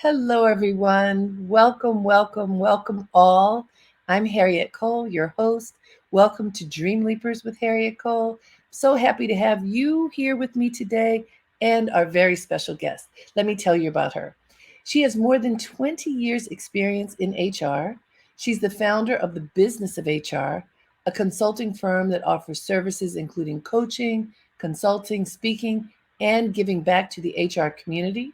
Hello, everyone. Welcome, welcome, welcome all. I'm Harriette Cole, your host. Welcome to Dreamleapers with Harriette Cole. So happy to have you here with me today and our very special guest. Let me tell you about her. She has more than 20 years' experience in HR. She's the founder of the Business of HR, a consulting firm that offers services including coaching, consulting, speaking, and giving back to the HR community.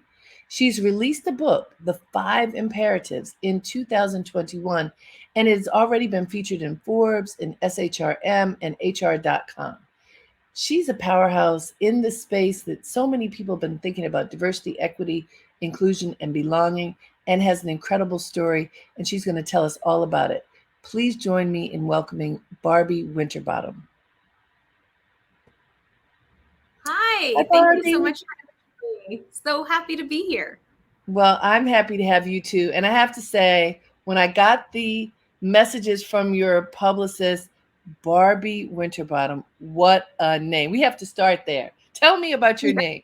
She's released a book, The Five Imperatives, in 2021, and it has already been featured in Forbes, in SHRM, and HR.com. She's a powerhouse in the space that so many people have been thinking about diversity, equity, inclusion, and belonging, and has an incredible story, and she's going to tell us all about it. Please join me in welcoming Barbie Winterbottom. Hi, Hi, thank you so Barbie. much for having me. So happy to be here. Well, I'm happy to have you too. And I have to say, when I got the messages from your publicist, Barbie Winterbottom, what a name. We have to start there. Tell me about your Yeah. name.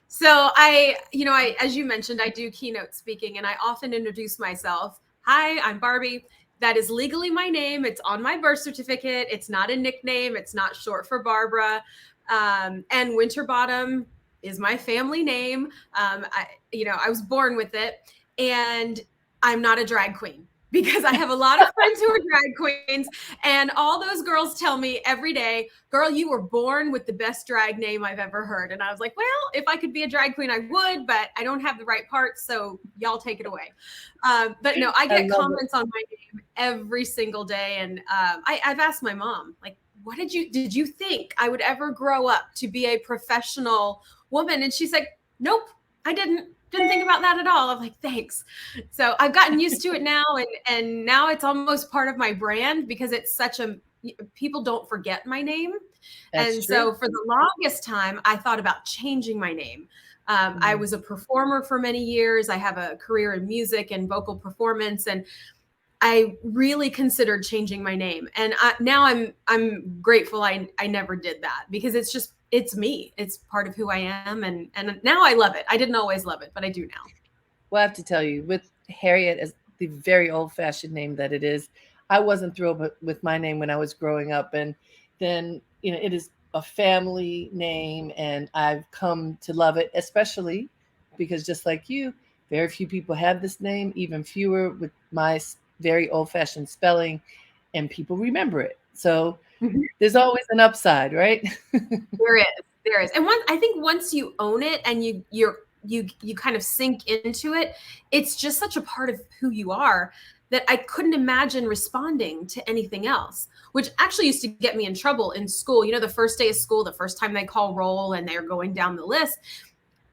So as you mentioned, I do keynote speaking and I often introduce myself. Hi, I'm Barbie. That is legally my name. It's on my birth certificate. It's not a nickname. It's not short for Barbara. And Winterbottom is my family name. I was born with it, and I'm not a drag queen because I have a lot of friends who are drag queens, and all those girls tell me every day, girl, you were born with the best drag name I've ever heard. And I was like, well, if I could be a drag queen, I would, but I don't have the right parts. So y'all take it away. But no, I I get love it. comments on my name every single day. And I've asked my mom, like, what did you think I would ever grow up to be a professional woman? And she's like, nope, I didn't think about that at all. I'm like, thanks. So I've gotten used to it now, and now it's almost part of my brand because it's such a people don't forget my name. That's And true. so for the longest time, I thought about changing my name. I Mm. was a performer for many years. I have a career in music and vocal performance, and I really considered changing my name. And now I'm grateful I never did that because it's me. It's part of who I am, and now I love it. I didn't always love it, but I do now. Well, I have to tell you, with Harriet as the very old fashioned name that it is, I wasn't thrilled with my name when I was growing up. And then, it is a family name, and I've come to love it, especially because just like you, very few people have this name, even fewer with my very old fashioned spelling, and people remember it. So there's always an upside, right? There is. And I think once you own it and you kind of sink into it, it's just such a part of who you are that I couldn't imagine responding to anything else, which actually used to get me in trouble in school. The first day of school, the first time they call roll and they're going down the list,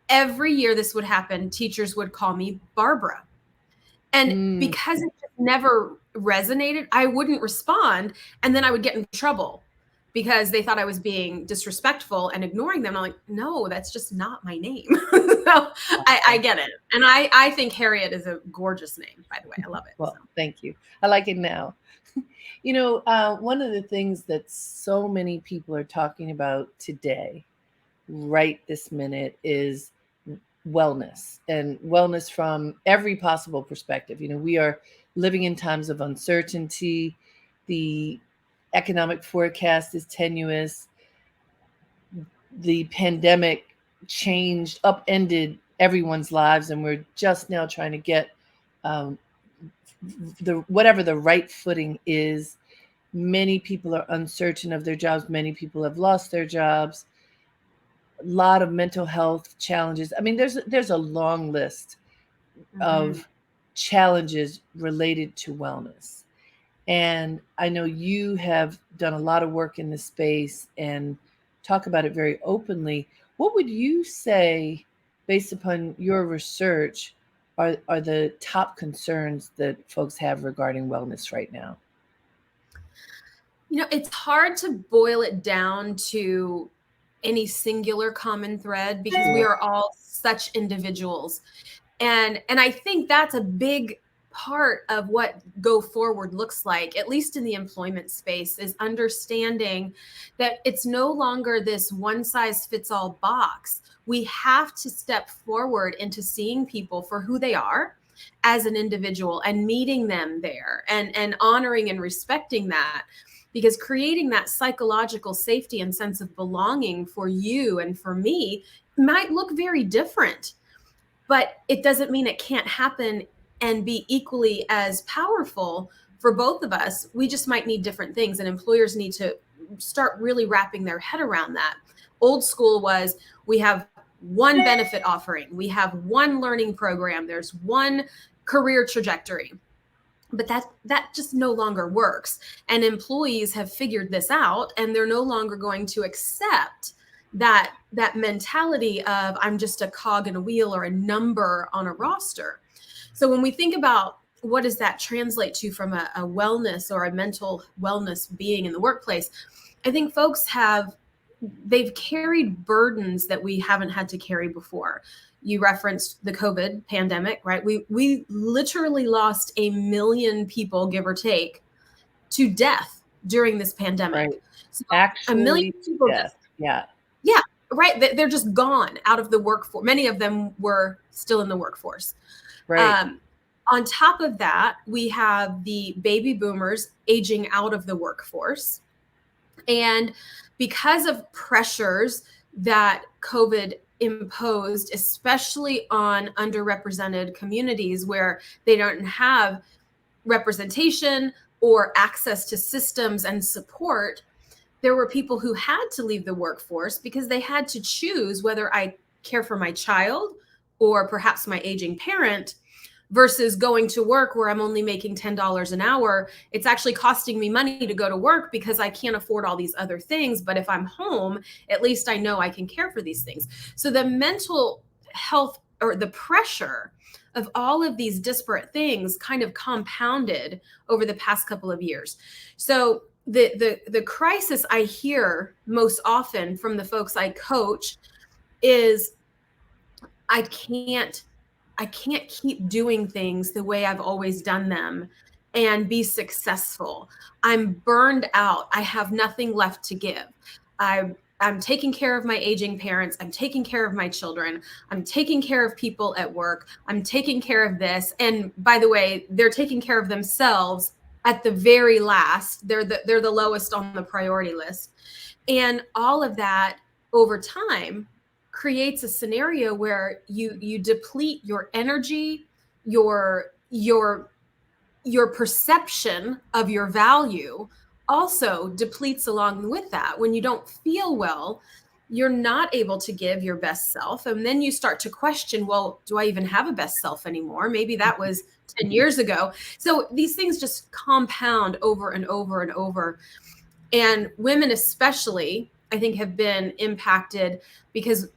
every year this would happen, teachers would call me Barbara. And Mm, because it just never resonated, I wouldn't respond. And then I would get in trouble because they thought I was being disrespectful and ignoring them. I'm like, no, that's just not my name. So I wow. get it. And I think Harriet is a gorgeous name, by the way. I love it. Well, So thank you. I like it now. One of the things that so many people are talking about today, right this minute, is wellness, and wellness from every possible perspective. We are living in times of uncertainty. The economic forecast is tenuous. The pandemic upended everyone's lives, and we're just now trying to get um, the whatever the right footing is. Many people are uncertain of their jobs. Many people have lost their jobs. A lot of mental health challenges. I mean, there's a long list mhm. of challenges related to wellness. And I know you have done a lot of work in this space and talk about it very openly. What would you say, based upon your research, are the top concerns that folks have regarding wellness right now? It's hard to boil it down to any singular common thread because we are all such individuals. And I think that's a big part of what go forward looks like, at least in the employment space, is understanding that it's no longer this one size fits all box. We have to step forward into seeing people for who they are as an individual and meeting them there, and honoring and respecting that, because creating that psychological safety and sense of belonging for you and for me might look very different, but it doesn't mean it can't happen and be equally as powerful for both of us. We just might need different things, and employers need to start really wrapping their head around that. Old school was, we have one benefit offering, we have one learning program, there's one career trajectory. But that just no longer works. And employees have figured this out, and they're no longer going to accept that mentality of, I'm just a cog in a wheel or a number on a roster. So when we think about what does that translate to from a wellness or a mental wellness being in the workplace, I think folks they've carried burdens that we haven't had to carry before. You referenced the COVID pandemic, right? We literally lost 1 million people, give or take, to death during this pandemic. Right. So Actually, 1 million people yes. Yeah. yeah, right. They're just gone out of the workforce. Many of them were still in the workforce. Right. On top of that, we have the baby boomers aging out of the workforce. And because of pressures that COVID imposed, especially on underrepresented communities where they don't have representation or access to systems and support, there were people who had to leave the workforce because they had to choose whether I care for my child or perhaps my aging parent, versus going to work where I'm only making $10 an hour. It's actually costing me money to go to work because I can't afford all these other things. But if I'm home, at least I know I can care for these things. So the mental health, or the pressure of all of these disparate things, kind of compounded over the past couple of years. So the crisis I hear most often from the folks I coach is, I can't keep doing things the way I've always done them and be successful. I'm burned out. I have nothing left to give. I'm taking care of my aging parents. I'm taking care of my children. I'm taking care of people at work. I'm taking care of this. And by the way, they're taking care of themselves at the very last. They're the lowest on the priority list. And all of that over time creates a scenario where you deplete your energy, your perception of your value also depletes along with that. When you don't feel well, you're not able to give your best self. And then you start to question, well, do I even have a best self anymore? Maybe that was 10 years ago. So these things just compound over and over and over. And women especially, I think, have been impacted because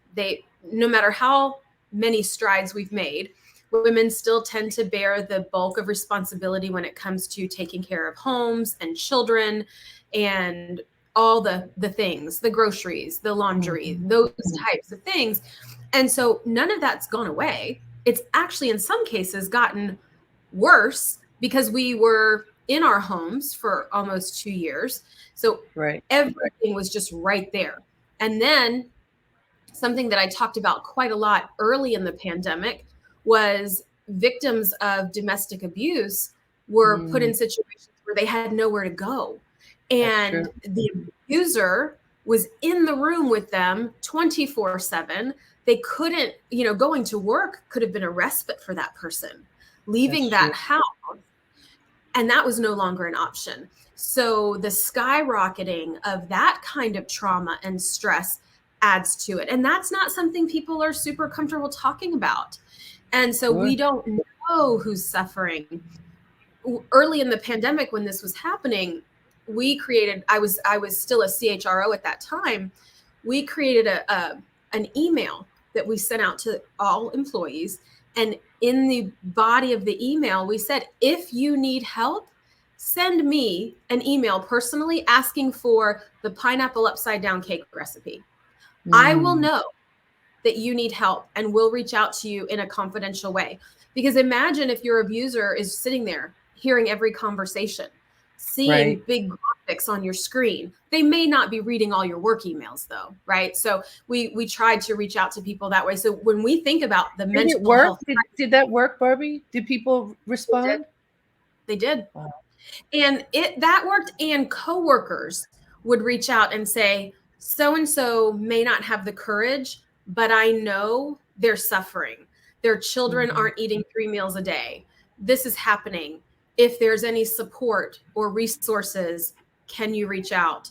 no matter how many strides we've made, women still tend to bear the bulk of responsibility when it comes to taking care of homes and children and all the things, the groceries, the laundry, those types of things. And so none of that's gone away. It's actually in some cases gotten worse because we were in our homes for almost 2 years. So everything was just right there. And then something that I talked about quite a lot early in the pandemic was victims of domestic abuse were put in situations where they had nowhere to go. And the abuser was in the room with them 24/7. They couldn't, going to work could have been a respite for that person, leaving that house. And that was no longer an option. So the skyrocketing of that kind of trauma and stress adds to it. And that's not something people are super comfortable talking about. And so we don't know who's suffering. Early in the pandemic, when this was happening, I was still a CHRO at that time. We created an email that we sent out to all employees. And in the body of the email, we said, if you need help, send me an email personally asking for the pineapple upside down cake recipe. I will know that you need help, and we'll reach out to you in a confidential way. Because imagine if your abuser is sitting there hearing every conversation, seeing Right. big graphics on your screen. They may not be reading all your work emails though, right? So we tried to reach out to people that way. So when we think about the Did it mental work? health, Did that work, Barbie? Did people they did. respond? They did. Wow. And it that worked, and coworkers would reach out and say, so and so may not have the courage, but I know they're suffering. Their children Mhm. aren't eating 3 meals a day. This is happening. If there's any support or resources, can you reach out?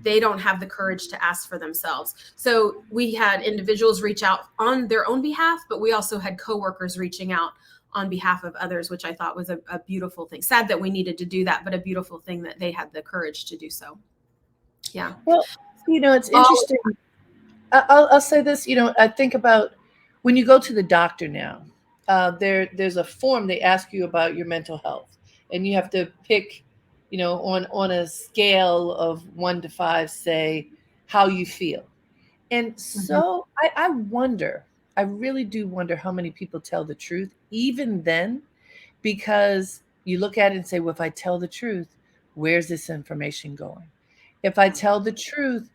They don't have the courage to ask for themselves. So we had individuals reach out on their own behalf, but we also had coworkers reaching out on behalf of others, which I thought was a beautiful thing. Sad that we needed to do that, but a beautiful thing that they had the courage to do so. Yeah. Well, it's All interesting. I'll say this. I think about when you go to the doctor now. There's a form they ask you about your mental health, and you have to pick, on a scale of 1 to 5, say how you feel. And Mhm. so I wonder, I really do wonder how many people tell the truth, even then, because you look at it and say, well, if I tell the truth, where's this information going? If I tell the truth,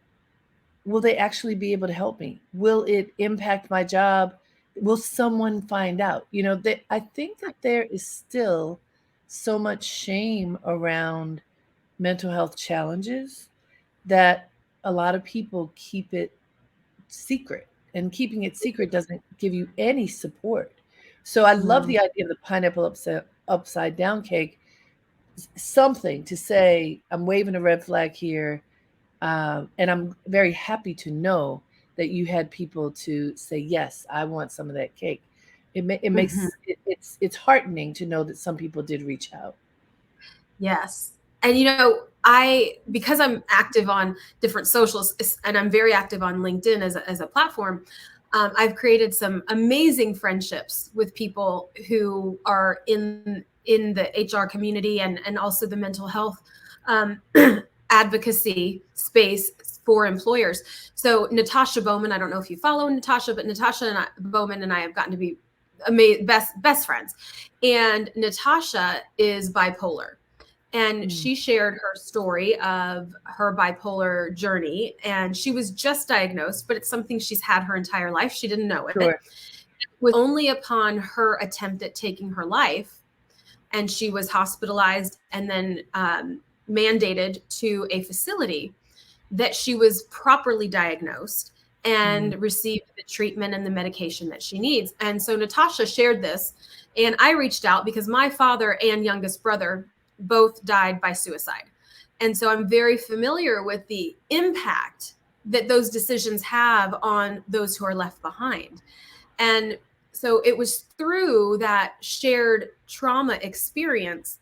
will they actually be able to help me? Will it impact my job? Will someone find out? I think that there is still so much shame around mental health challenges that a lot of people keep it secret, and keeping it secret doesn't give you any support. So I love Mm. the idea of the pineapple upside down cake, something to say, I'm waving a red flag here. And I'm very happy to know that you had people to say, yes, I want some of that cake. It Mhm. makes it's heartening to know that some people did reach out. Yes. And I, because I'm active on different socials, and I'm very active on LinkedIn as a platform, I've created some amazing friendships with people who are in the HR community, and also the mental health um, advocacy space for employers. So Natasha Bowman, I don't know if you follow Natasha, but Bowman and I have gotten to be best friends. And Natasha is bipolar, and Mm. she shared her story of her bipolar journey, and she was just diagnosed, but it's something she's had her entire life. She didn't know it. It Sure. was only upon her attempt at taking her life, and she was hospitalized and then mandated to a facility, that she was properly diagnosed Mm. and received the treatment and the medication that she needs. And so Natasha shared this, and I reached out because my father and youngest brother both died by suicide. And so I'm very familiar with the impact that those decisions have on those who are left behind. And so it was through that shared trauma experience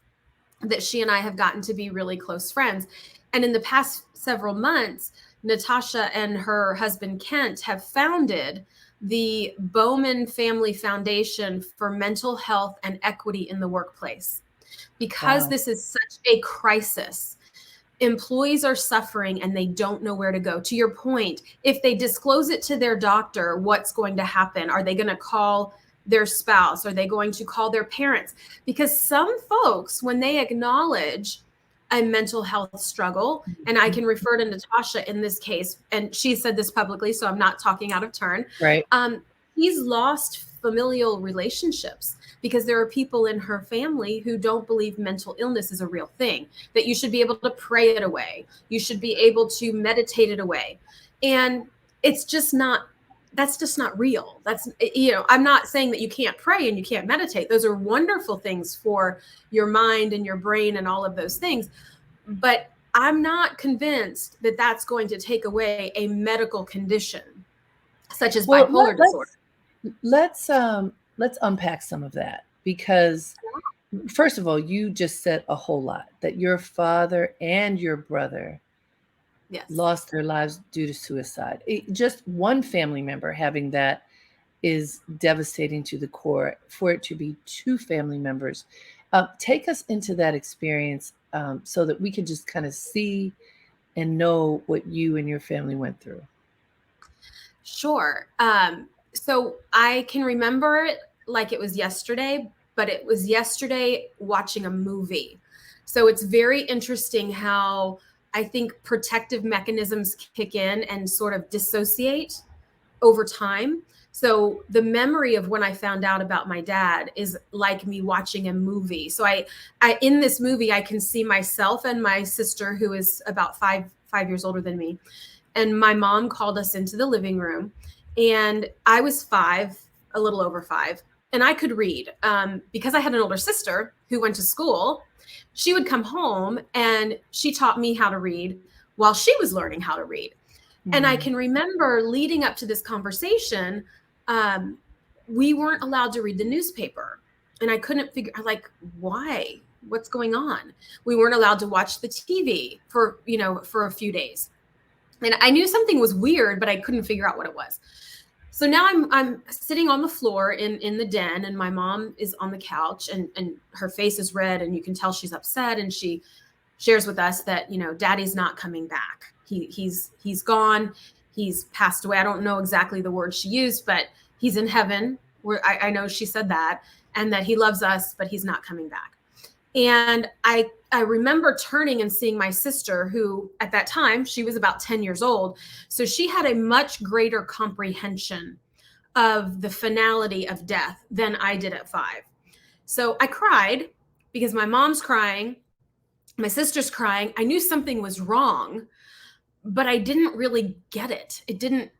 that she and I have gotten to be really close friends. And in the past several months, Natasha and her husband Kent have founded the Bowman Family Foundation for Mental Health and Equity in the Workplace. Because Wow. this is such a crisis, employees are suffering and they don't know where to go. To your point, if they disclose it to their doctor, what's going to happen? Are they going to call their spouse? Are they going to call their parents? Because some folks, when they acknowledge a mental health struggle, and I can refer to Natasha in this case, and she said this publicly, so I'm not talking out of turn. Right. Um, he's lost familial relationships because there are people in her family who don't believe mental illness is a real thing, that you should be able to pray it away. You should be able to meditate it away. And it's just not, that's just not real. I'm not saying that you can't pray and you can't meditate. Those are wonderful things for your mind and your brain and all of those things. But I'm not convinced that that's going to take away a medical condition such as Well, bipolar disorder. let's unpack some of that, because first of all, you just said a whole lot, that your father and your brother Yes. lost their lives due to suicide. Just one family member having that is devastating to the core. For it to be two family members, take us into that experience, so that we can just kind of see and know what you and your family went through. Sure. So I can remember it like it was yesterday, but it was yesterday watching a movie. So it's very interesting how I think protective mechanisms kick in and sort of dissociate over time. So the memory of when I found out about my dad is like me watching a movie. So I in this movie, I can see myself and my sister, who is about five years older than me. And my mom called us into the living room, and I was five, a little over five, and I could read because I had an older sister who went to school. She would come home and she taught me how to read while she was learning how to read. And I can remember leading up to this conversation, we weren't allowed to read the newspaper. And I couldn't figure, like, why? What's going on? We weren't allowed to watch the TV for a few days. And I knew something was weird, but I couldn't figure out what it was. So now I'm sitting on the floor in the den, and my mom is on the couch, and her face is red, and you can tell she's upset. And she shares with us that, Daddy's not coming back. He's gone. He's passed away. I don't know exactly the words she used, but he's in heaven. Where I know she said that, and that he loves us, but he's not coming back. And I remember turning and seeing my sister, who at that time, she was about 10 years old. So she had a much greater comprehension of the finality of death than I did at 5. So I cried because my mom's crying, my sister's crying. I knew something was wrong, but I didn't really get it. It didn't,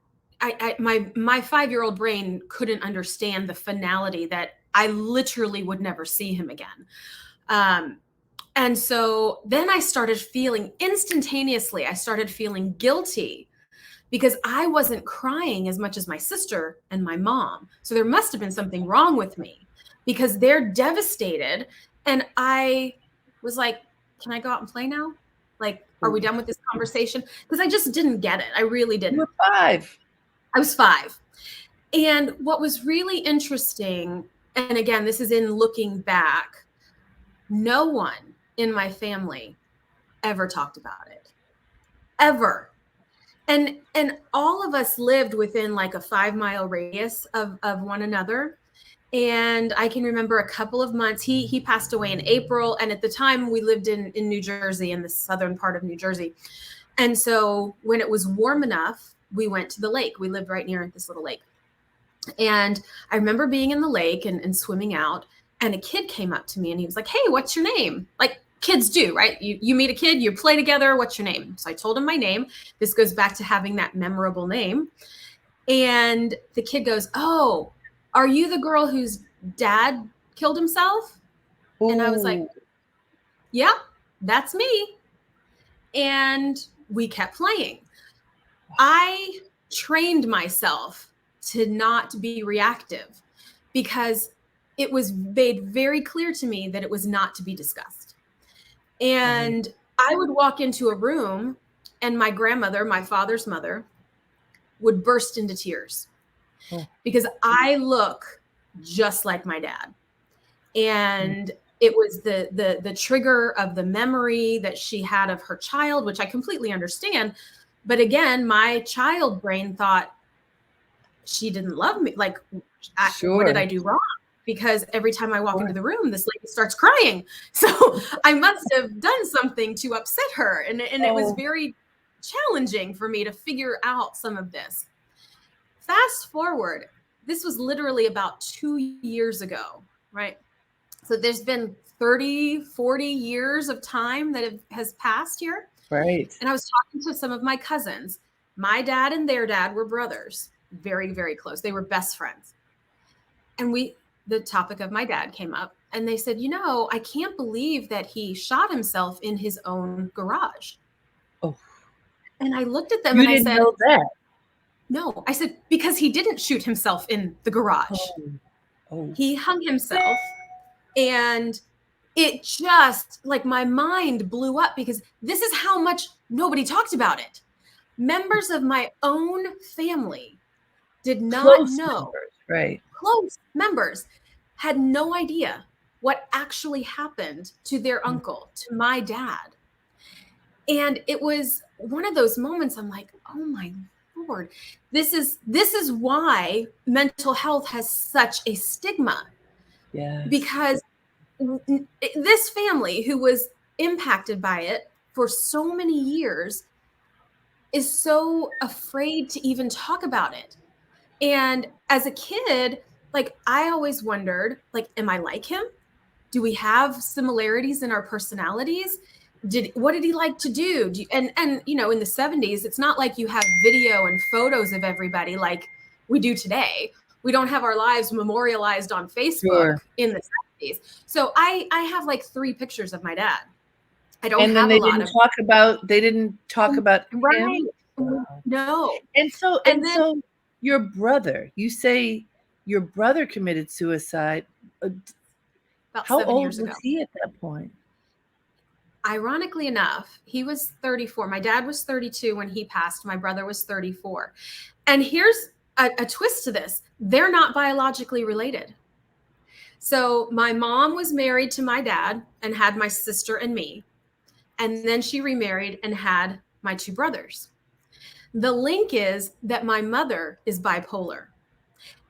my 5-year-old brain couldn't understand the finality that I literally would never see him again. And so then I started feeling instantaneously, I started feeling guilty because I wasn't crying as much as my sister and my mom. So there must have been something wrong with me because they're devastated. And I was like, can I go out and play now? Like, are we done with this conversation? Because I just didn't get it. I really didn't. You were 5. I was 5. And what was really interesting, and again, this is in looking back, no one in my family ever talked about it, ever. And all of us lived within like a 5-mile radius of one another. And I can remember a couple of months, he passed away in April. And at the time we lived in New Jersey, in the southern part of New Jersey. And so when it was warm enough, we went to the lake. We lived right near this little lake. And I remember being in the lake and swimming out. And a kid came up to me and he was like, hey, what's your name? Like kids do, right? You meet a kid, you play together. What's your name? So I told him my name. This goes back to having that memorable name. And the kid goes, oh, are you the girl whose dad killed himself? Ooh. And I was like, yeah, that's me. And we kept playing. I trained myself to not be reactive because it was made very clear to me that it was not to be discussed. And I would walk into a room and my grandmother, my father's mother, would burst into tears because I look just like my dad. And it was the trigger of the memory that she had of her child, which I completely understand. But again, my child brain thought she didn't love me. Like, what did I do wrong? Because every time I walk into the room, this lady starts crying. So I must have done something to upset her. And it was very challenging for me to figure out some of this. Fast forward, this was literally about 2 years ago, right? So there's been 30, 40 years of time that has passed here. Right. And I was talking to some of my cousins. My dad and their dad were brothers, very, very close. They were best friends. And the topic of my dad came up and they said, I can't believe that he shot himself in his own garage. Oh. And I looked at them and I said, know that. No, I said, because he didn't shoot himself in the garage. Oh. He hung himself. And it just, like, my mind blew up because this is how much nobody talked about it. Members of my own family did not know. Right. Close members had no idea what actually happened to their uncle, to my dad. And it was one of those moments I'm like, oh my Lord, this is why mental health has such a stigma. Yes. Because this family who was impacted by it for so many years is so afraid to even talk about it. And as a kid, like, I always wondered, like, am I like him? Do we have similarities in our personalities? What did he like to do? And you know, in the 70s, it's not like you have video and photos of everybody like we do today. We don't have our lives memorialized on Facebook Sure. in the 70s. So I have like 3 pictures of my dad. I don't And then have a lot of they didn't talk about right. him? Wow. No. And And then so your brother, you say your brother committed suicide. Uh, about How 7 old years ago. was he at that point? Ironically enough, he was 34. My dad was 32 when he passed. My brother was 34. And here's a twist to this. They're not biologically related. So my mom was married to my dad and had my sister and me. And then she remarried and had my 2 brothers. The link is that my mother is bipolar.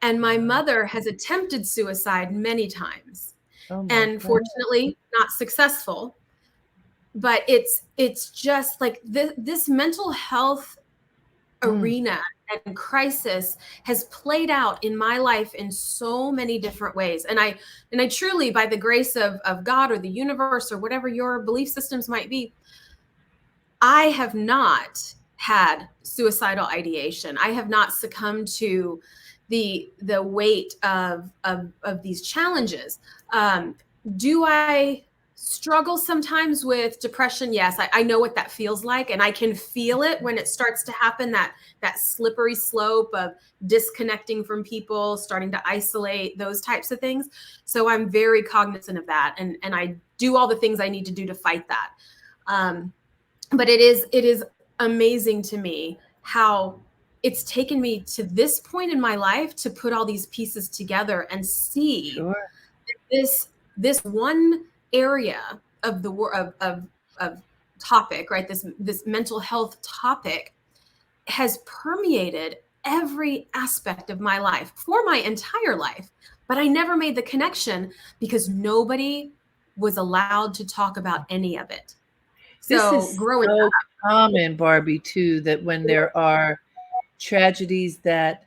And my Wow. mother has attempted suicide many times. Oh my And God. fortunately, not successful. But it's just like this mental health Mm, arena and crisis has played out in my life in so many different ways. And I truly, by the grace of God or the universe or whatever your belief systems might be, I have not had suicidal ideation. I have not succumbed to the weight of these challenges. Um, do I struggle sometimes with depression? Yes, I know what that feels like, and I can feel it when it starts to happen. That slippery slope of disconnecting from people, starting to isolate, those types of things. So I'm very cognizant of that, and I do all the things I need to do to fight that. Um, but it is amazing to me how it's taken me to this point in my life to put all these pieces together and see sure. this one area of the of topic, right? This mental health topic has permeated every aspect of my life for my entire life, but I never made the connection because nobody was allowed to talk about any of it. This So is growing so common, Barbie, too, that when there are tragedies that,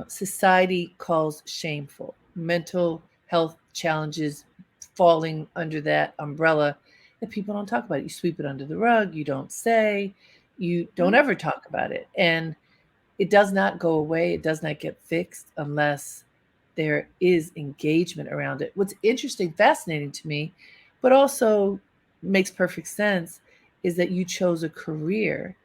society calls shameful, mental health challenges falling under that umbrella, that people don't talk about it. You sweep it under the rug, you don't say, you don't up, ever talk about it. And it does not go away, it does not get fixed unless there is engagement around it. What's interesting, fascinating to me, but also makes perfect sense, is that you chose a career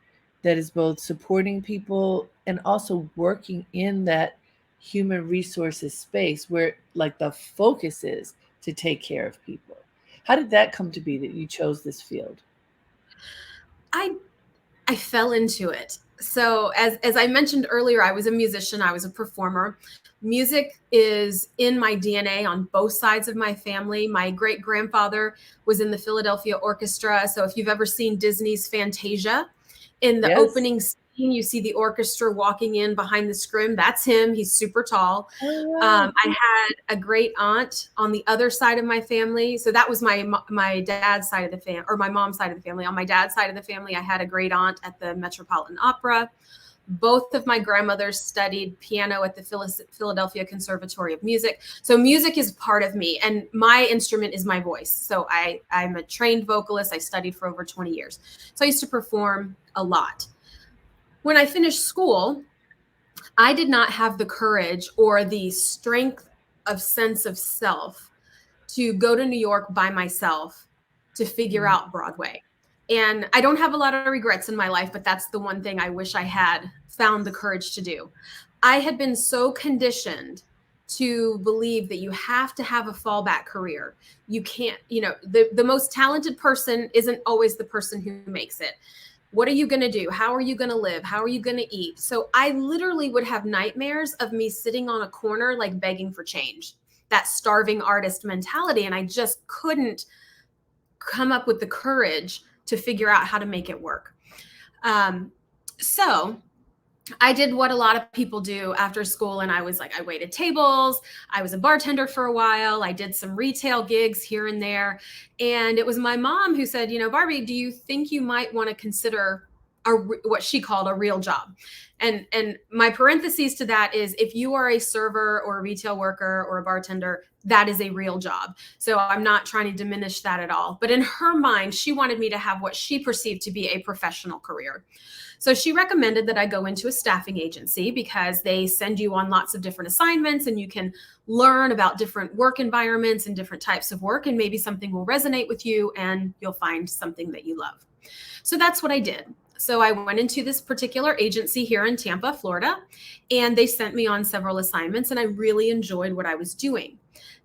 that is both supporting people and also working in that human resources space where, like, the focus is to take care of people. How did that come to be that you chose this field? I I fell into it. So as I mentioned earlier, I was a musician, I was a performer. Music is in my DNA on both sides of my family. My great grandfather was in the Philadelphia Orchestra. So if you've ever seen Disney's Fantasia, in the Yes. opening scene, you see the orchestra walking in behind the scrim. That's him. He's super tall. Oh, wow. I had a great aunt on the other side of my family. So that was my dad's side of the family, or my mom's side of the family. On my dad's side of the family, I had a great aunt at the Metropolitan Opera. Both of my grandmothers studied piano at the Philadelphia Conservatory of Music. So music is part of me, and my instrument is my voice. So I'm a trained vocalist. I studied for over 20 years. So I used to perform a lot. When I finished school, I did not have the courage or the strength of sense of self to go to New York by myself to figure Mm, out Broadway. And I don't have a lot of regrets in my life, but that's the one thing I wish I had found the courage to do. I had been so conditioned to believe that you have to have a fallback career. You can't, the most talented person isn't always the person who makes it. What are you going to do? How are you going to live? How are you going to eat? So I literally would have nightmares of me sitting on a corner, like begging for change, that starving artist mentality. And I just couldn't come up with the courage to figure out how to make it work. So I did what a lot of people do after school. And I was like, I waited tables. I was a bartender for a while. I did some retail gigs here and there. And it was my mom who said, Barbie, do you think you might want to consider what she called a real job? And my parentheses to that is, if you are a server or a retail worker or a bartender, that is a real job. So I'm not trying to diminish that at all. But in her mind, she wanted me to have what she perceived to be a professional career. So she recommended that I go into a staffing agency because they send you on lots of different assignments and you can learn about different work environments and different types of work, and maybe something will resonate with you and you'll find something that you love. So that's what I did. So I went into this particular agency here in Tampa, Florida, and they sent me on several assignments, and I really enjoyed what I was doing.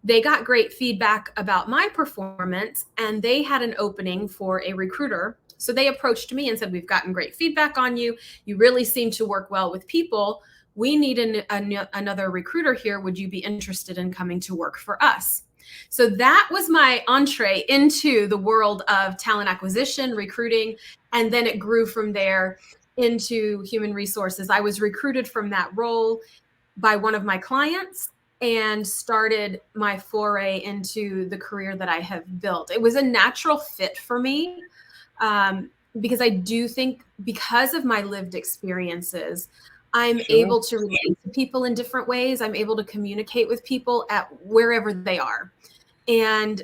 They got great feedback about my performance, and they had an opening for a recruiter. So they approached me and said, we've gotten great feedback on you. You really seem to work well with people. We need another recruiter here. Would you be interested in coming to work for us? So that was my entree into the world of talent acquisition, recruiting, and then it grew from there into human resources. I was recruited from that role by one of my clients and started my foray into the career that I have built. It was a natural fit for me, because I do think, because of my lived experiences, I'm able to relate to people in different ways. I'm able to communicate with people at wherever they are, and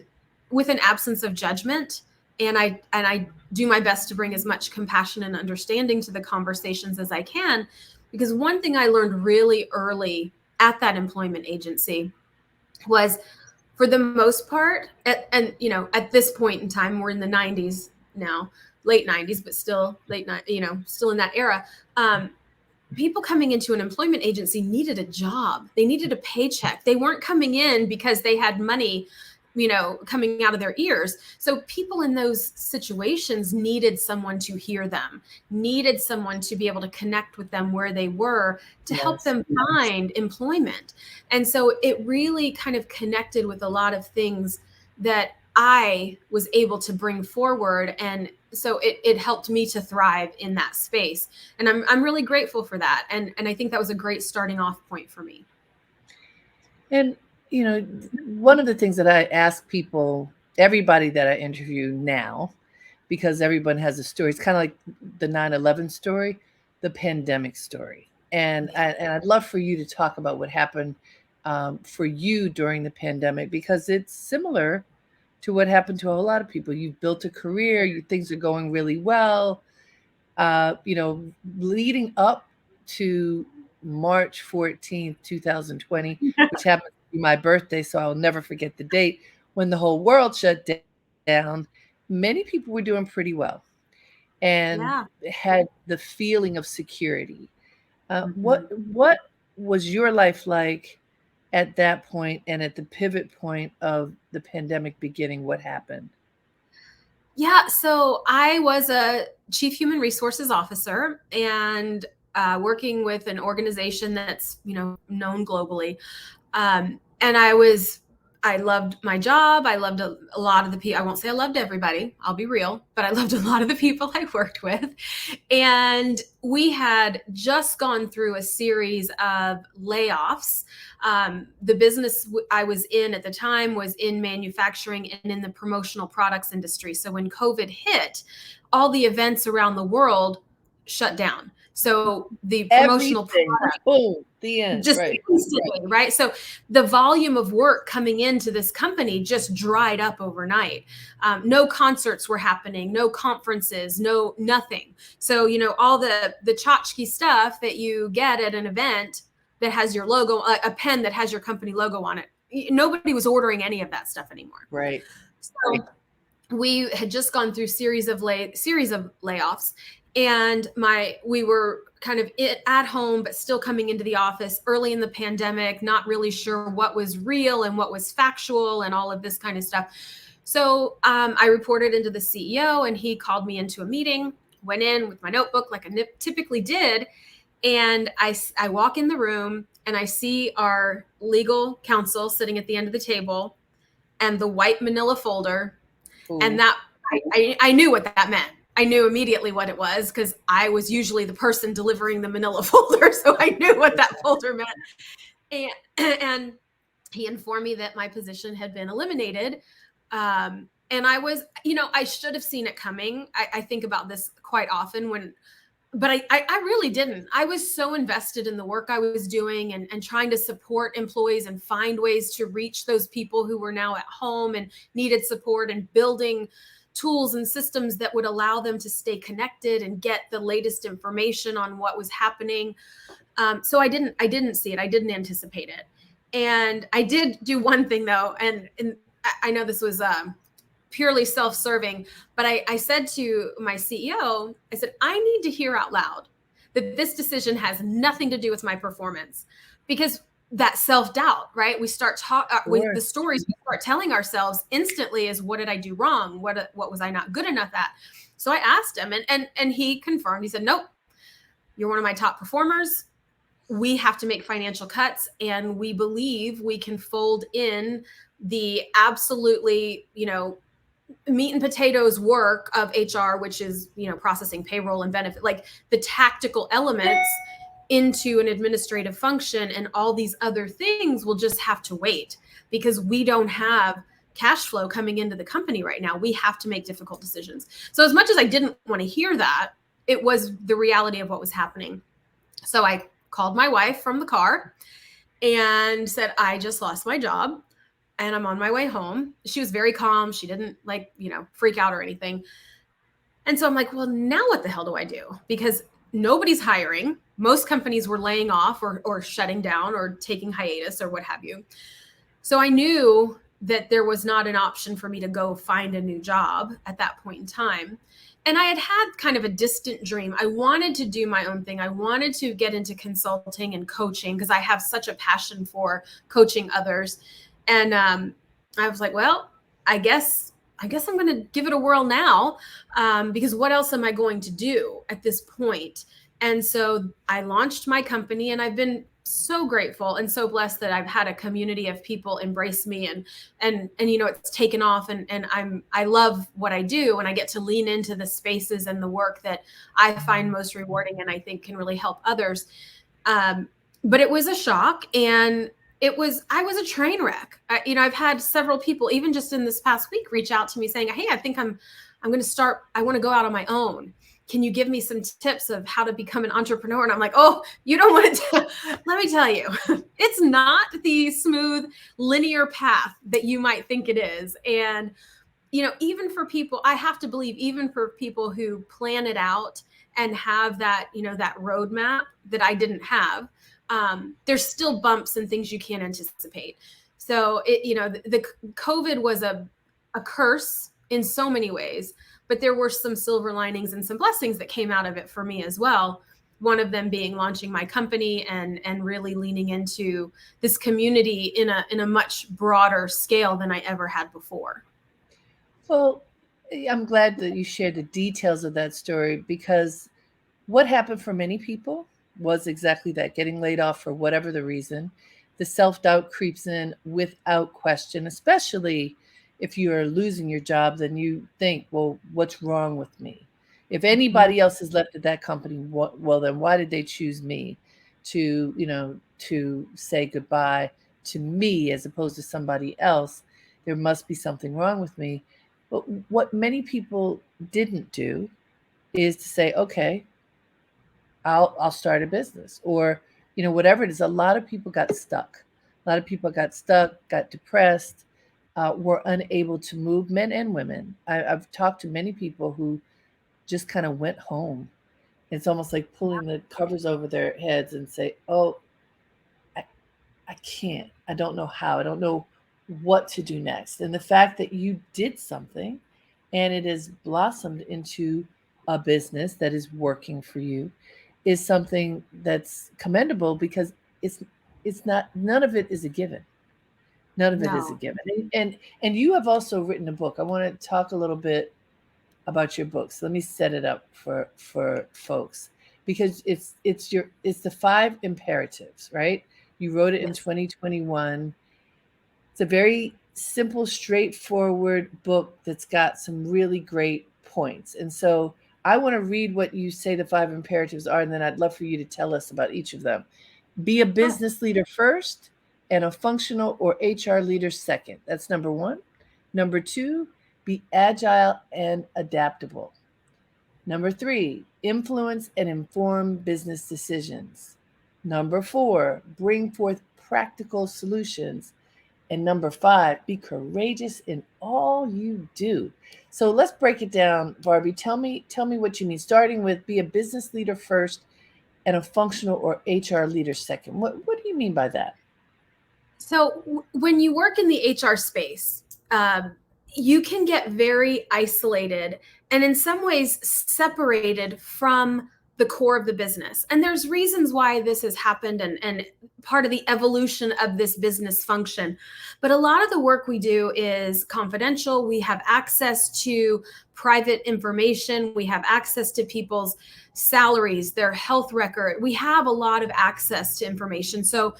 with an absence of judgment. And I do my best to bring as much compassion and understanding to the conversations as I can, because one thing I learned really early at that employment agency was, for the most part, at this point in time, we're in the 90s now, late 90s, but still still in that era. People coming into an employment agency needed a job. They needed a paycheck. They weren't coming in because they had money, coming out of their ears. So people in those situations needed someone to hear them, needed someone to be able to connect with them where they were, to help them find employment. And so it really kind of connected with a lot of things that I was able to bring forward. And so it helped me to thrive in that space. And I'm really grateful for that. And I think that was a great starting off point for me. And, one of the things that I ask people, everybody that I interview now, because everyone has a story, it's kind of like the 9/11 story, the pandemic story. And I'd love for you to talk about what happened for you during the pandemic, because it's similar to what happened to a whole lot of people. You've built a career, things are going really well. Leading up to March 14th, 2020, which happened to be my birthday, so I'll never forget the date, when the whole world shut down, many people were doing pretty well and had the feeling of security. What was your life like at that point, and at the pivot point of the pandemic beginning? What happened? Yeah, so I was a chief human resources officer, and working with an organization that's known globally. And I loved my job. I loved a lot of the people. I won't say I loved everybody, I'll be real, but I loved a lot of the people I worked with. And we had just gone through a series of layoffs. The business I was in at the time was in manufacturing and in the promotional products industry. So when COVID hit, all the events around the world shut down. So the promotional product, boom, the end, just instantly, right? So the volume of work coming into this company just dried up overnight. No concerts were happening, no conferences, no nothing. So all the tchotchke stuff that you get at an event that has your logo, a pen that has your company logo on it, nobody was ordering any of that stuff anymore. Right. So we had just gone through series of layoffs. And we were kind of at home, but still coming into the office early in the pandemic, not really sure what was real and what was factual and all of this kind of stuff. So I reported into the CEO, and he called me into a meeting, went in with my notebook like I typically did. And I walk in the room and I see our legal counsel sitting at the end of the table and the white manila folder. Ooh. And that I knew what that meant. I knew immediately what it was because I was usually the person delivering the manila folder. So I knew what that folder meant. And, and he informed me that my position had been eliminated. And I was, I should have seen it coming. I think about this quite often but I really didn't. I was so invested in the work I was doing and trying to support employees and find ways to reach those people who were now at home and needed support, and building tools and systems that would allow them to stay connected and get the latest information on what was happening. So I didn't see it. I didn't anticipate it. And I did do one thing though, and I know this was purely self-serving, but I said to my CEO, I said, I need to hear out loud that this decision has nothing to do with my performance, because that self-doubt, right? We start the stories we start telling ourselves instantly is, what did I do wrong? What was I not good enough at? So I asked him, and he confirmed. He said, nope, you're one of my top performers. We have to make financial cuts, and we believe we can fold in the absolutely, meat and potatoes work of HR, which is, processing payroll and benefit, like the tactical elements, into an administrative function, and all these other things will just have to wait because we don't have cash flow coming into the company right now. We have to make difficult decisions. So as much as I didn't want to hear that, it was the reality of what was happening. So I called my wife from the car and said, I just lost my job and I'm on my way home. She was very calm. She didn't freak out or anything. And so I'm like, well, now what the hell do I do? Because nobody's hiring. Most companies were laying off or shutting down or taking hiatus or what have you. So I knew that there was not an option for me to go find a new job at that point in time. And I had kind of a distant dream. I wanted to do my own thing. I wanted to get into consulting and coaching because I have such a passion for coaching others. And I was like, well, I guess I'm going to give it a whirl now, because what else am I going to do at this point? And so I launched my company, and I've been so grateful and so blessed that I've had a community of people embrace me, and it's taken off, and I love what I do, and I get to lean into the spaces and the work that I find most rewarding and I think can really help others. But it was a shock, and I was a train wreck. I've had several people, even just in this past week, reach out to me saying, hey, I think I'm going to start, I want to go out on my own. Can you give me some tips of how to become an entrepreneur? And I'm like, oh, you don't want to, let me tell you, it's not the smooth linear path that you might think it is. And, even for people, I have to believe, even for people who plan it out and have that, that roadmap that I didn't have, there's still bumps and things you can't anticipate. So the COVID was a curse in so many ways, but there were some silver linings and some blessings that came out of it for me as well. One of them being launching my company and really leaning into this community in a much broader scale than I ever had before. Well, I'm glad that you shared the details of that story, because what happened for many people was exactly that: getting laid off for whatever the reason. The self-doubt creeps in without question, especially if you are losing your job. Then you think, well, what's wrong with me? If anybody else has left at that company, well, then why did they choose me to say goodbye to me as opposed to somebody else? There must be something wrong with me. But what many people didn't do is to say, okay, I'll start a business, or whatever it is. A lot of people got stuck. A lot of people got stuck, got depressed, were unable to move. Men and women. I've talked to many people who just kind of went home. It's almost like pulling the covers over their heads and say, "Oh, I, I can't. I don't know how. I don't know what to do next." And the fact that you did something and it has blossomed into a business that is working for you is something that's commendable, because it's not, none of it is a given. None of it is a No. given. And you have also written a book. I want to talk a little bit about your books. Let me set it up for folks, because it's the five imperatives, right? You wrote it in Yes. 2021. It's a very simple, straightforward book that's got some really great points. And so I want to read what you say the five imperatives are, and then I'd love for you to tell us about each of them. Be a Sure. business leader first and a functional or HR leader second. That's number one. Number two, be agile and adaptable. Number three, influence and inform business decisions. Number four, bring forth practical solutions. And number five, be courageous in all you do. So let's break it down, Barbie. Tell me what you mean. Starting with be a business leader first and a functional or HR leader second. What do you mean by that? So when you work in the HR space, you can get very isolated and in some ways separated from the core of the business. And there's reasons why this has happened and part of the evolution of this business function. But a lot of the work we do is confidential. We have access to private information. We have access to people's salaries, their health record. We have a lot of access to information. So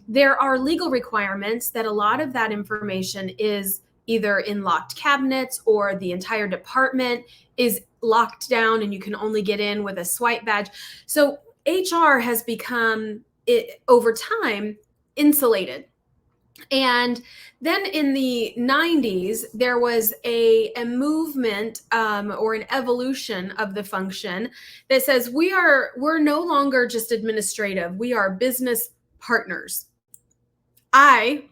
there are legal requirements that a lot of that information is either in locked cabinets or the entire department is locked down and you can only get in with a swipe badge. So HR has become, over time, insulated. And then in the 90s, there was a movement or an evolution of the function that says we're no longer just administrative. We are business partners. I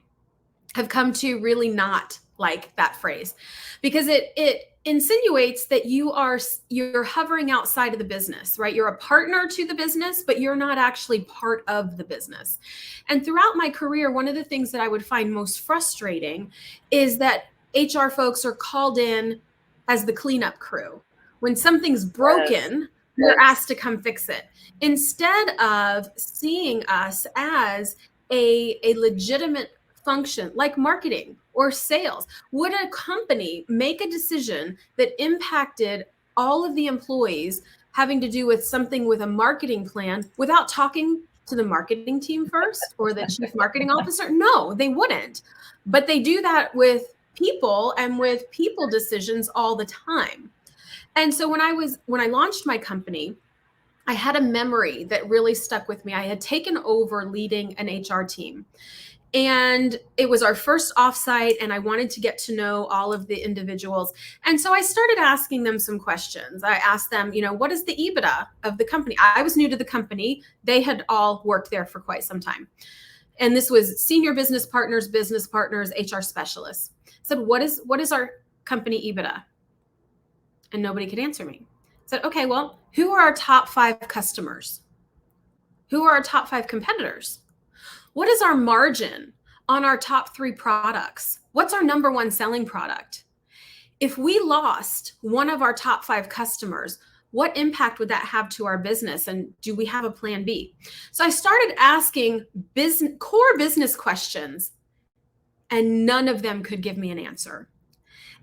have come to really not like that phrase because it insinuates that you're hovering outside of the business, right? You're a partner to the business, but you're not actually part of the business. And throughout my career, one of the things that I would find most frustrating is that HR folks are called in as the cleanup crew. When something's broken, you're asked to come fix it instead of seeing us as a legitimate function like marketing or sales. Would a company make a decision that impacted all of the employees having to do with something with a marketing plan without talking to the marketing team first or the chief marketing officer? No, they wouldn't. But they do that with people and with people decisions all the time. And so when I launched my company, I had a memory that really stuck with me. I had taken over leading an HR team. And it was our first offsite, and I wanted to get to know all of the individuals. And so I started asking them some questions. I asked them, what is the EBITDA of the company? I was new to the company. They had all worked there for quite some time. And this was senior business partners, HR specialists. I said, what is our company EBITDA? And nobody could answer me. I said, okay, well, who are our top 5 customers? Who are our top 5 competitors? What is our margin on our top 3 products? What's our number 1 selling product? If we lost one of our top 5 customers, what impact would that have to our business? And do we have a plan B? So I started asking core business questions, and none of them could give me an answer.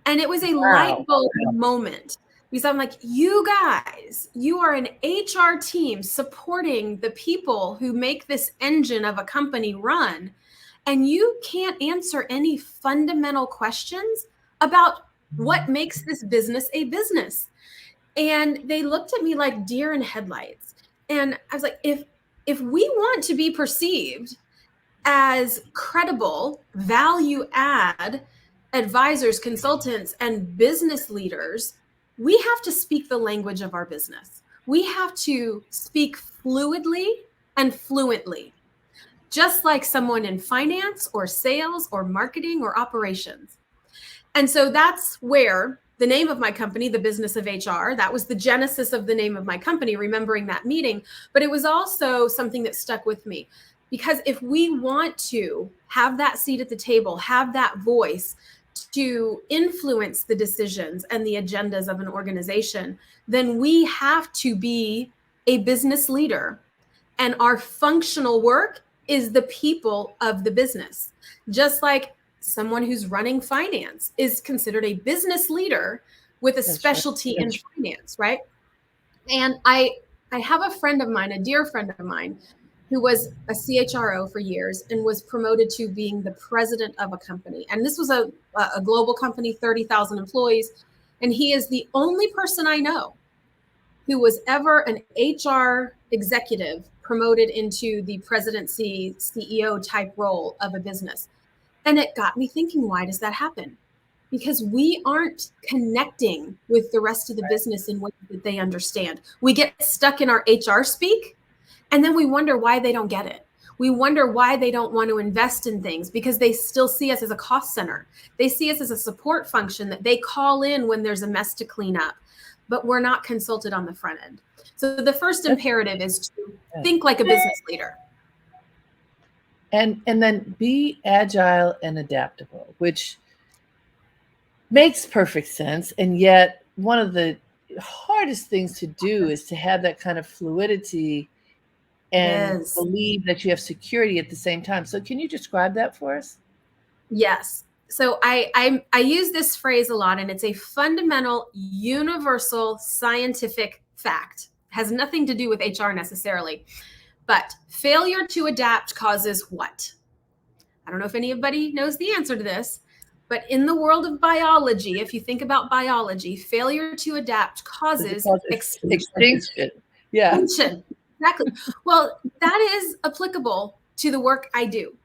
And it was a light bulb moment. Because I'm like, you guys, you are an HR team supporting the people who make this engine of a company run. And you can't answer any fundamental questions about what makes this business a business. And they looked at me like deer in headlights. And I was like, if we want to be perceived as credible, value add advisors, consultants, and business leaders, we have to speak the language of our business. We have to speak fluidly and fluently, just like someone in finance or sales or marketing or operations. And so that's where the name of my company, The Business of HR, that was the genesis of the name of my company, remembering that meeting. But it was also something that stuck with me. Because if we want to have that seat at the table, have that voice, to influence the decisions and the agendas of an organization, then we have to be a business leader. And our functional work is the people of the business. Just like someone who's running finance is considered a business leader with a specialty in finance, right? And I have a friend of mine, a dear friend of mine, who was a CHRO for years and was promoted to being the president of a company. And this was a global company, 30,000 employees. And he is the only person I know who was ever an HR executive promoted into the presidency, CEO type role of a business. And it got me thinking, why does that happen? Because we aren't connecting with the rest of the business in ways that they understand. We get stuck in our HR speak, and then we wonder why they don't get it. We wonder why they don't want to invest in things, because they still see us as a cost center. They see us as a support function that they call in when there's a mess to clean up, but we're not consulted on the front end. So the first imperative is to think like a business leader. And then be agile and adaptable, which makes perfect sense. And yet one of the hardest things to do is to have that kind of fluidity and believe that you have security at the same time. So can you describe that for us? Yes. So I use this phrase a lot, and it's a fundamental, universal scientific fact. It has nothing to do with HR necessarily, but failure to adapt causes what? I don't know if anybody knows the answer to this, but in the world of biology, if you think about biology, failure to adapt causes extinction. Yeah. Extinction. Exactly. Well, that is applicable to the work I do.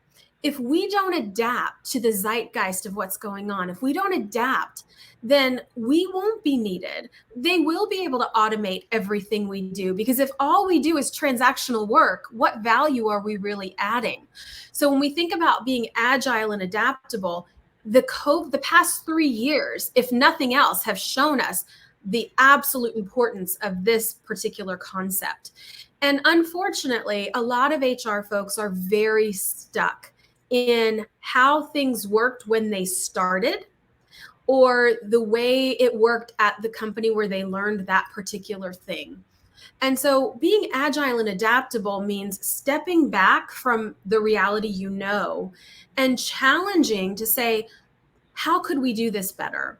If we don't adapt to the zeitgeist of what's going on, if we don't adapt, then we won't be needed. They will be able to automate everything we do, because if all we do is transactional work, what value are we really adding? So when we think about being agile and adaptable, the past 3 years, if nothing else, have shown us the absolute importance of this particular concept. And unfortunately, a lot of HR folks are very stuck in how things worked when they started, or the way it worked at the company where they learned that particular thing. And so being agile and adaptable means stepping back from the reality you know and challenging to say, how could we do this better?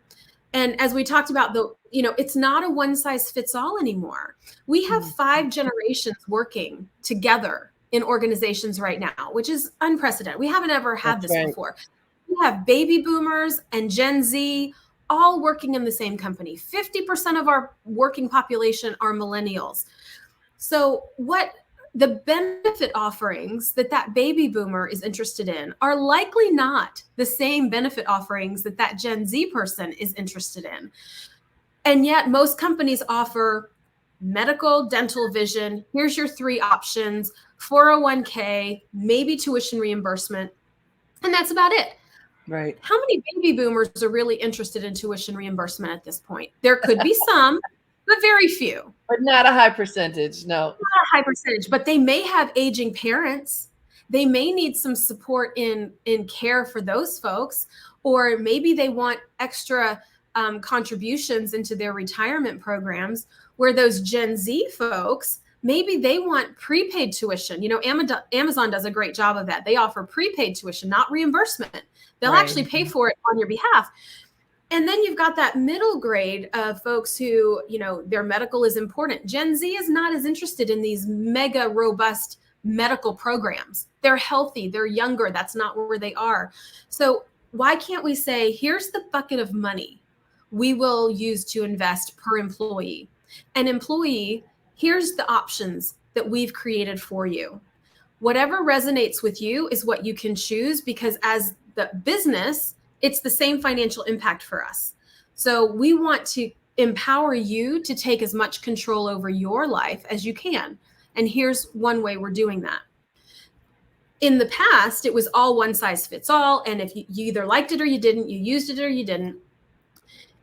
And as we talked about, it's not a one size fits all anymore. We have 5 generations working together in organizations right now, which is unprecedented. We haven't ever had this before. We have baby boomers and Gen Z all working in the same company. 50% of our working population are millennials. So what the benefit offerings that baby boomer is interested in are likely not the same benefit offerings that Gen Z person is interested in. And yet most companies offer medical, dental, vision. Here's your 3 options: 401k, maybe tuition reimbursement. And that's about it. Right. How many baby boomers are really interested in tuition reimbursement at this point? There could be some, but very few. But not a high percentage, no. Not a high percentage, but they may have aging parents. They may need some support in care for those folks, or maybe they want extra contributions into their retirement programs, where those Gen Z folks, maybe they want prepaid tuition. Amazon does a great job of that. They offer prepaid tuition, not reimbursement. They'll actually pay for it on your behalf. And then you've got that middle grade of folks who, their medical is important. Gen Z is not as interested in these mega robust medical programs. They're healthy, they're younger. That's not where they are. So why can't we say, here's the bucket of money we will use to invest per employee? An employee, here's the options that we've created for you. Whatever resonates with you is what you can choose, because as the business, it's the same financial impact for us. So we want to empower you to take as much control over your life as you can. And here's one way we're doing that. In the past, it was all one size fits all. And if you either liked it or you didn't, you used it or you didn't.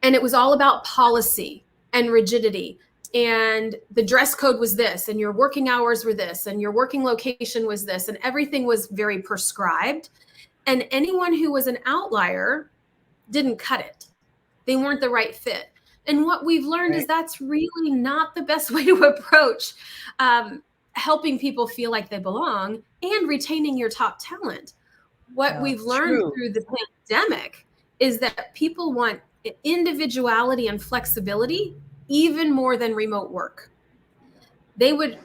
And it was all about policy and rigidity. And the dress code was this, and your working hours were this, and your working location was this, and everything was very prescribed. And anyone who was an outlier didn't cut it. They weren't the right fit. And what we've learned is that's really not the best way to approach helping people feel like they belong and retaining your top talent. What we've learned through the pandemic is that people want individuality and flexibility even more than remote work. They would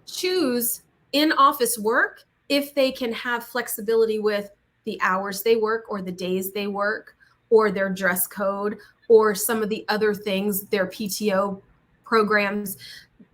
choose in-office work if they can have flexibility with the hours they work, or the days they work, or their dress code, or some of the other things, their PTO programs.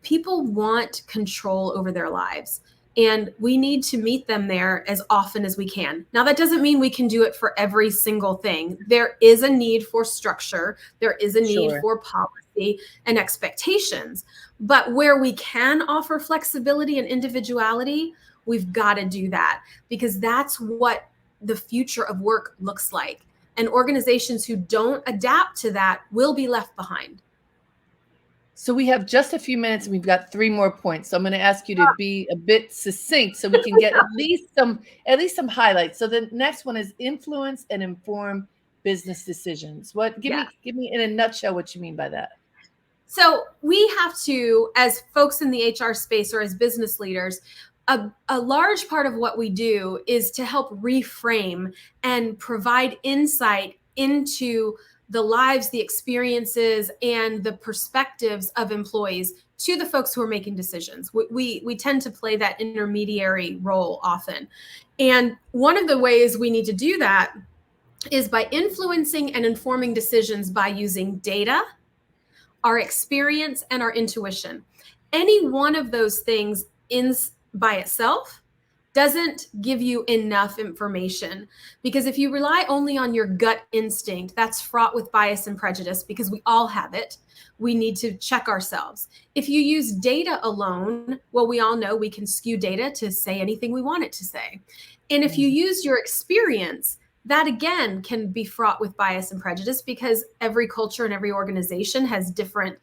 People want control over their lives, and we need to meet them there as often as we can. Now, that doesn't mean we can do it for every single thing. There is a need for structure. There is a need Sure. for policy and expectations. But where we can offer flexibility and individuality, we've got to do that, because that's what the future of work looks like. And organizations who don't adapt to that will be left behind. So we have just a few minutes and we've got 3 more points. So I'm going to ask you to be a bit succinct so we can get at least some highlights. So the next one is influence and inform business decisions. Give me in a nutshell what you mean by that. So we have to, as folks in the HR space or as business leaders, a large part of what we do is to help reframe and provide insight into the lives, the experiences, and the perspectives of employees to the folks who are making decisions. We tend to play that intermediary role often. And one of the ways we need to do that is by influencing and informing decisions by using data, our experience, and our intuition. Any one of those things by itself doesn't give you enough information, because if you rely only on your gut instinct, that's fraught with bias and prejudice, because we all have it. We need to check ourselves. If you use data alone, well, we all know we can skew data to say anything we want it to say. And if you use your experience, that again can be fraught with bias and prejudice, because every culture and every organization has different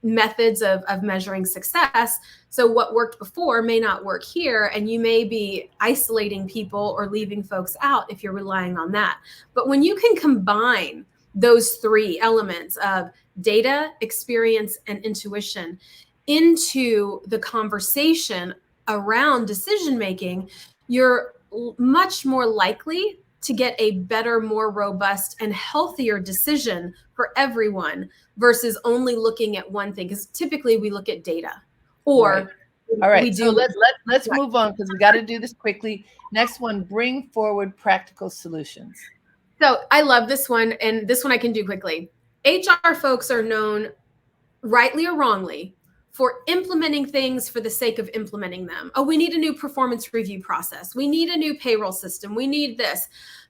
methods of measuring success. So what worked before may not work here, and you may be isolating people or leaving folks out if you're relying on that. But when you can combine those 3 elements of data, experience, and intuition into the conversation around decision making, you're much more likely to get a better, more robust, and healthier decision for everyone, versus only looking at one thing. Because typically we look at data, or all right. So let's move on, because we got to do this quickly. Next one, bring forward practical solutions. So I love this one, and this one I can do quickly. HR folks are known, rightly or wrongly, for implementing things for the sake of implementing them. Oh, we need a new performance review process. We need a new payroll system. We need this.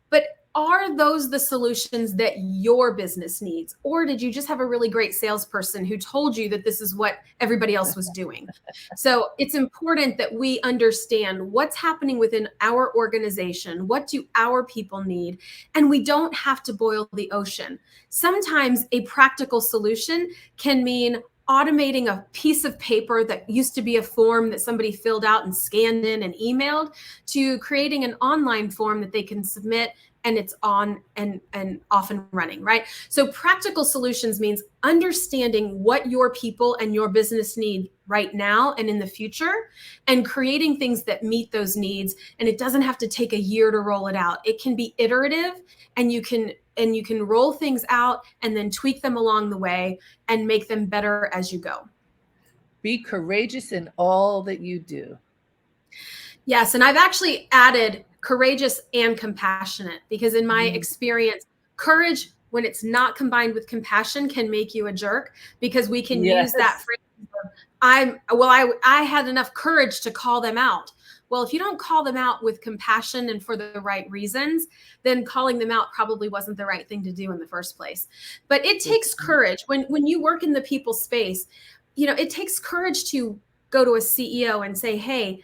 But are those the solutions that your business needs? Or did you just have a really great salesperson who told you that this is what everybody else was doing? So it's important that we understand what's happening within our organization. What do our people need? And we don't have to boil the ocean. Sometimes a practical solution can mean automating a piece of paper that used to be a form that somebody filled out and scanned in and emailed, to creating an online form that they can submit, and it's on and off and running, right? So practical solutions means understanding what your people and your business need right now and in the future, and creating things that meet those needs. And it doesn't have to take a year to roll it out. It can be iterative, and you can roll things out and then tweak them along the way and make them better as you go. Be courageous in all that you do. Yes, and I've actually added courageous and compassionate, because in my experience, courage, when it's not combined with compassion, can make you a jerk, because we can use that phrase of, I had enough courage to call them out. Well, if you don't call them out with compassion and for the right reasons, then calling them out probably wasn't the right thing to do in the first place. But it takes courage when you work in the people space. It takes courage to go to a CEO and say, hey,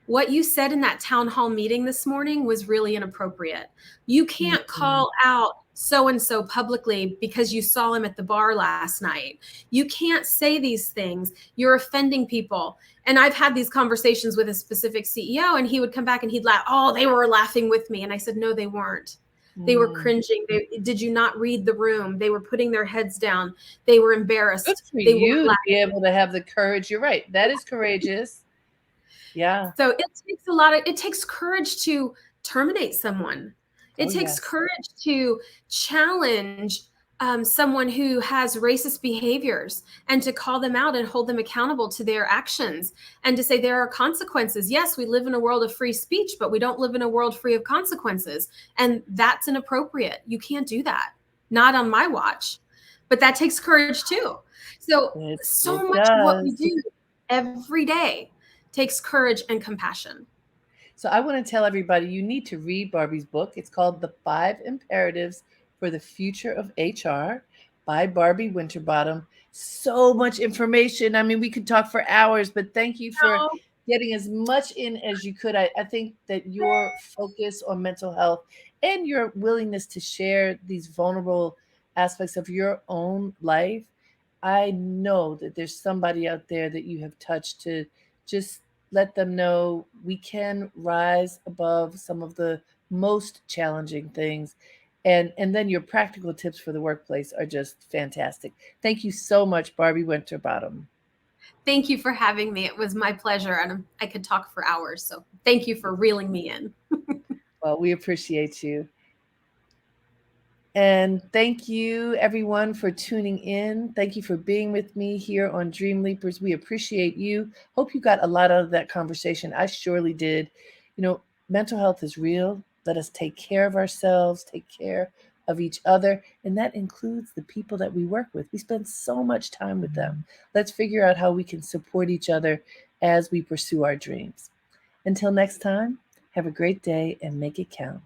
what you said in that town hall meeting this morning was really inappropriate. You can't call out so-and-so publicly because you saw him at the bar last night. You can't say these things. You're offending people. And I've had these conversations with a specific CEO, and he would come back and he'd laugh. Oh, they were laughing with me. And I said, no, they weren't. They were cringing. Did you not read the room? They were putting their heads down. They were embarrassed. Good for you to be able to have the courage. You're right. That is courageous. Yeah. So it takes courage to terminate someone. It takes courage to challenge someone who has racist behaviors, and to call them out and hold them accountable to their actions, and to say there are consequences. Yes, we live in a world of free speech, but we don't live in a world free of consequences. And that's inappropriate. You can't do that. Not on my watch. But that takes courage too. So, It so much of what we does. do every day takes courage and compassion. So I want to tell everybody you need to read Barbie's book. It's called The Five Imperatives for the Future of HR by Barbie Winterbottom. So much information. I mean, we could talk for hours, but thank you for Oh, getting as much in as you could. I think that your focus on mental health and your willingness to share these vulnerable aspects of your own life, I know that there's somebody out there that you have touched to just let them know we can rise above some of the most challenging things. And then your practical tips for the workplace are just fantastic. Thank you so much, Barbie Winterbottom. thank you for having me. It was my pleasure, and I could talk for hours. So, thank you for reeling me in. Well, we appreciate you. And thank you, everyone, for tuning in. Thank you for being with me here on Dream Leapers. We appreciate you. Hope you got a lot out of that conversation. I surely did. You know, mental health is real. Let us take care of ourselves, take care of each other. And that includes the people that we work with. We spend so much time with them. Let's figure out how we can support each other as we pursue our dreams. Until next time, have a great day and make it count.